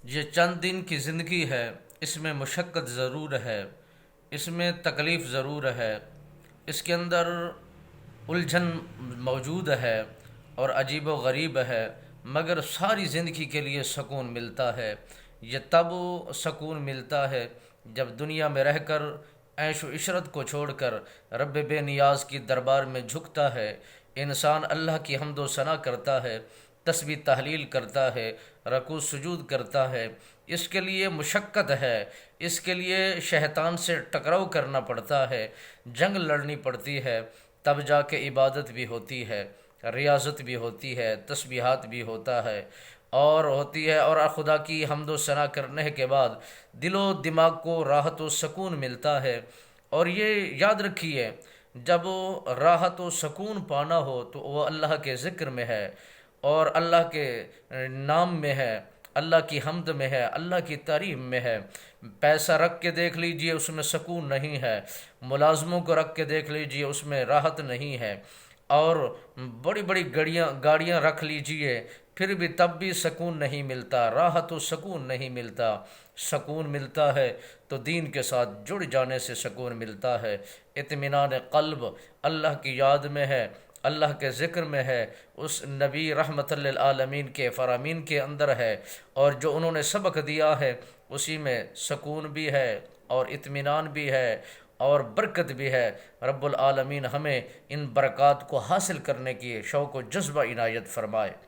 یہ چند دن کی زندگی ہے، اس میں مشقت ضرور ہے، اس میں تکلیف ضرور ہے، اس کے اندر الجھن موجود ہے اور عجیب و غریب ہے، مگر ساری زندگی کے لیے سکون ملتا ہے۔ یہ تب سکون ملتا ہے جب دنیا میں رہ کر عیش و عشرت کو چھوڑ کر رب بے نیاز کی دربار میں جھکتا ہے، انسان اللہ کی حمد و ثنا کرتا ہے، تسبیح تحلیل کرتا ہے، رکوع سجود کرتا ہے۔ اس کے لیے مشقت ہے، اس کے لیے شیطان سے ٹکراؤ کرنا پڑتا ہے، جنگ لڑنی پڑتی ہے، تب جا کے عبادت بھی ہوتی ہے، ریاضت بھی ہوتی ہے، تسبیحات بھی ہوتا ہے اور ہوتی ہے، اور خدا کی حمد و ثنا کرنے کے بعد دل و دماغ کو راحت و سکون ملتا ہے۔ اور یہ یاد رکھیے، جب راحت و سکون پانا ہو تو وہ اللہ کے ذکر میں ہے اور اللہ کے نام میں ہے، اللہ کی حمد میں ہے، اللہ کی تعریف میں ہے۔ پیسہ رکھ کے دیکھ لیجئے، اس میں سکون نہیں ہے، ملازموں کو رکھ کے دیکھ لیجئے، اس میں راحت نہیں ہے، اور بڑی بڑی گاڑیاں رکھ لیجئے، پھر بھی تب بھی سکون نہیں ملتا، راحت و سکون نہیں ملتا۔ سکون ملتا ہے تو دین کے ساتھ جڑ جانے سے سکون ملتا ہے، اطمینان قلب اللہ کی یاد میں ہے، اللہ کے ذکر میں ہے، اس نبی رحمت للعالمین کے فرامین کے اندر ہے، اور جو انہوں نے سبق دیا ہے اسی میں سکون بھی ہے اور اطمینان بھی ہے اور برکت بھی ہے۔ رب العالمین ہمیں ان برکات کو حاصل کرنے کی شوق و جذبہ عنایت فرمائے۔